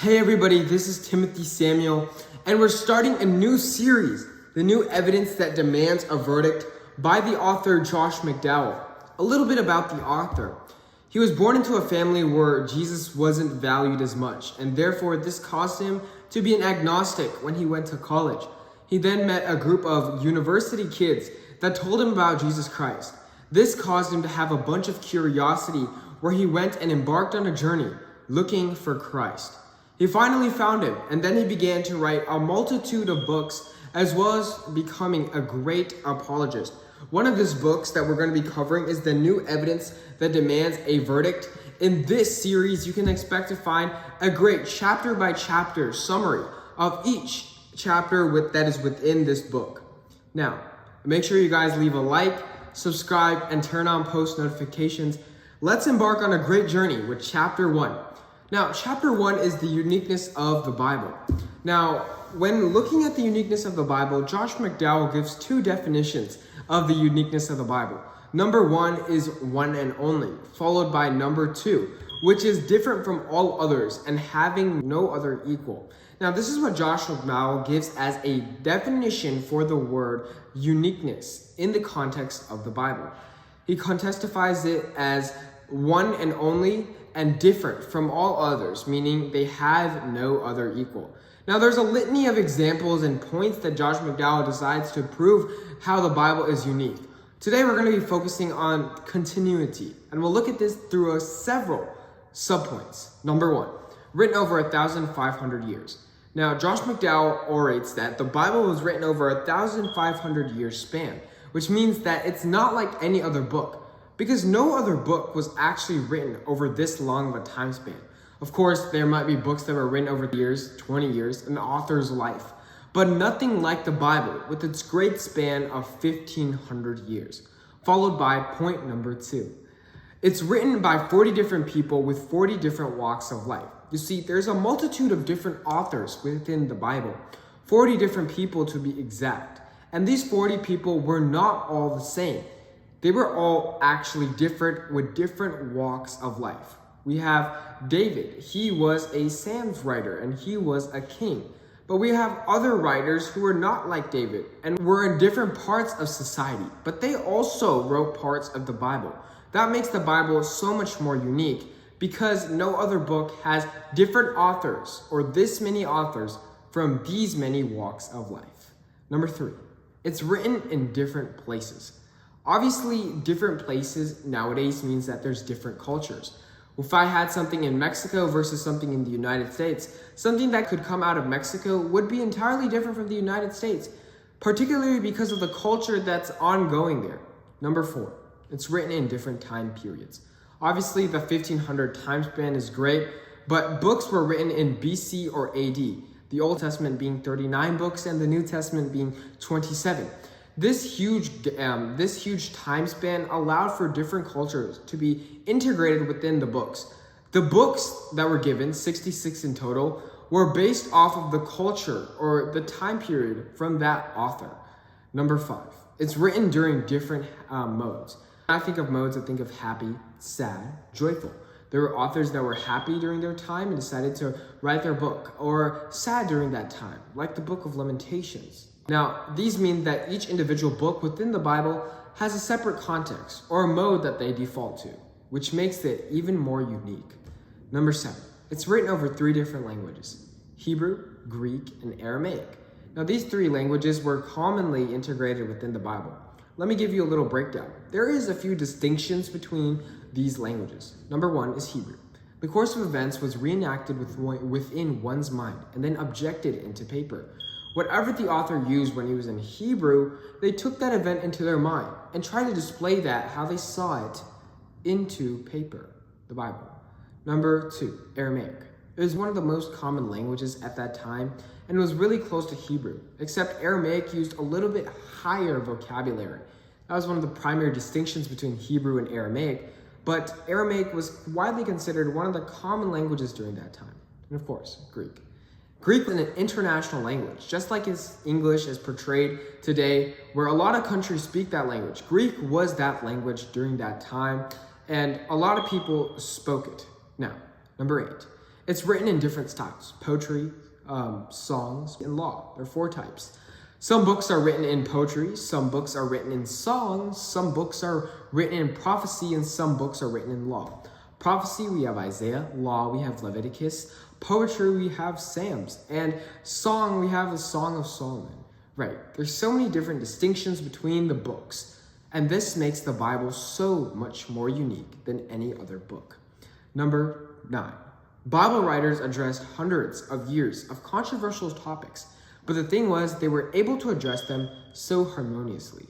Hey everybody, this is Timothy Samuel, and we're starting a new series, The New Evidence That Demands a Verdict, by the author Josh McDowell. A little bit about the author. He was born into a family where Jesus wasn't valued as much, and therefore this caused him to be an agnostic when he went to college. He then met a group of university kids that told him about Jesus Christ. This caused him to have a bunch of curiosity where he went and embarked on a journey looking for Christ. He finally found him, and then he began to write a multitude of books, as well as becoming a great apologist. One of his books that we're going to be covering is The New Evidence That Demands a Verdict. In this series, you can expect to find a great chapter-by-chapter summary of each chapter that is within this book. Now, make sure you guys leave a like, subscribe, and turn on post notifications. Let's embark on a great journey with Chapter 1. Now, Chapter 1 is the uniqueness of the Bible. Now, when looking at the uniqueness of the Bible, Josh McDowell gives two definitions of the uniqueness of the Bible. Number 1 is one and only, followed by number 2, which is different from all others and having no other equal. Now, this is what Josh McDowell gives as a definition for the word uniqueness in the context of the Bible. He contextifies it as one and only and different from all others, meaning they have no other equal. Now, there's a litany of examples and points that Josh McDowell decides to prove how the Bible is unique. Today, we're going to be focusing on continuity, and we'll look at this through several subpoints. Number 1, written over 1,500 years. Now, Josh McDowell orates that the Bible was written over 1,500 year span, which means that it's not like any other book, because no other book was actually written over this long of a time span. Of course, there might be books that were written over years, 20 years, an author's life, but nothing like the Bible with its great span of 1,500 years. Followed by point number 2. It's written by 40 different people with 40 different walks of life. You see, there's a multitude of different authors within the Bible, 40 different people to be exact. And these 40 people were not all the same. They were all actually different with different walks of life. We have David. He was a Psalms writer and he was a king. But we have other writers who were not like David and were in different parts of society, but they also wrote parts of the Bible. That makes the Bible so much more unique because no other book has different authors or this many authors from these many walks of life. Number 3, it's written in different places. Obviously, different places nowadays means that there's different cultures. If I had something in Mexico versus something in the United States, something that could come out of Mexico would be entirely different from the United States, particularly because of the culture that's ongoing there. Number 4, it's written in different time periods. Obviously, the 1500 time span is great, but books were written in BC or AD, the Old Testament being 39 books and the New Testament being 27. This huge time span allowed for different cultures to be integrated within the books. The books that were given, 66 in total, were based off of the culture or the time period from that author. Number 5, it's written during different modes. When I think of modes, I think of happy, sad, joyful. There were authors that were happy during their time and decided to write their book, or sad during that time, like the Book of Lamentations. Now, these mean that each individual book within the Bible has a separate context or a mode that they default to, which makes it even more unique. Number 7, it's written over 3 different languages: Hebrew, Greek, and Aramaic. Now, these 3 languages were commonly integrated within the Bible. Let me give you a little breakdown. There is a few distinctions between these languages. Number 1 is Hebrew. The course of events was reenacted within one's mind and then objected into paper. Whatever the author used when he was in Hebrew, they took that event into their mind and tried to display that how they saw it into paper, the Bible. Number 2, Aramaic. It was one of the most common languages at that time and was really close to Hebrew, except Aramaic used a little bit higher vocabulary. That was one of the primary distinctions between Hebrew and Aramaic, but Aramaic was widely considered one of the common languages during that time. And of course, Greek. Greek is an international language, just like English is portrayed today, where a lot of countries speak that language. Greek was that language during that time, and a lot of people spoke it. Now, number 8. It's written in different styles: poetry, songs, and law. There are 4 types. Some books are written in poetry, some books are written in songs, some books are written in prophecy, and some books are written in law. Prophecy, we have Isaiah. Law, we have Leviticus. Poetry, we have Psalms. And song, we have the Song of Solomon. Right, there's so many different distinctions between the books, and this makes the Bible so much more unique than any other book. Number 9. Bible writers addressed hundreds of years of controversial topics, but the thing was, they were able to address them so harmoniously.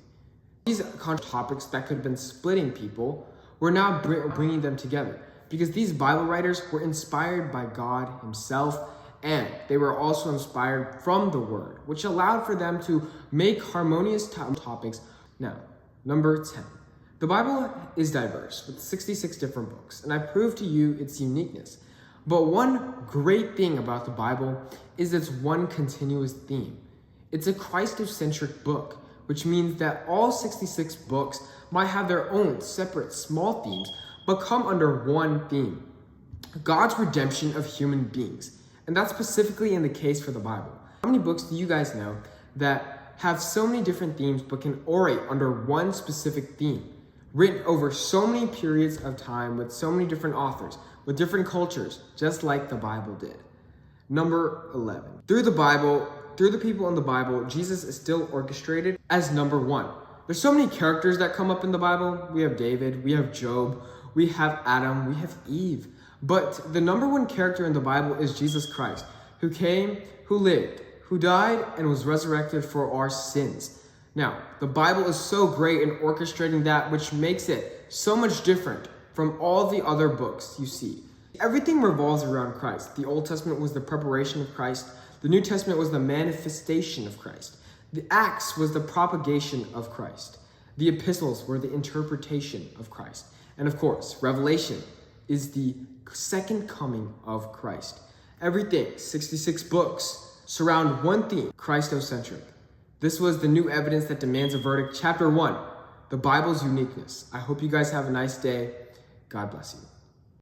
These topics that could have been splitting people were now bringing them together, because these Bible writers were inspired by God himself, and they were also inspired from the Word, which allowed for them to make harmonious topics. Now, number 10. The Bible is diverse, with 66 different books, and I proved to you its uniqueness. But one great thing about the Bible is its one continuous theme. It's a Christ-centric book, which means that all 66 books might have their own separate small themes, but come under one theme: God's redemption of human beings. And that's specifically in the case for the Bible. How many books do you guys know that have so many different themes but can orate under one specific theme, written over so many periods of time with so many different authors, with different cultures, just like the Bible did? Number 11. Through the people in the Bible, Jesus is still orchestrated as number 1. There's so many characters that come up in the Bible. We have David, we have Job, we have Adam, we have Eve. But the number 1 character in the Bible is Jesus Christ, who came, who lived, who died, and was resurrected for our sins. Now, the Bible is so great in orchestrating that, which makes it so much different from all the other books you see. Everything revolves around Christ. The Old Testament was the preparation of Christ. The New Testament was the manifestation of Christ. The Acts was the propagation of Christ. The epistles were the interpretation of Christ. And of course, Revelation is the second coming of Christ. Everything, 66 books, surround one theme: Christocentric. This was the new evidence that demands a verdict, chapter 1, the Bible's uniqueness. I hope you guys have a nice day. God bless you.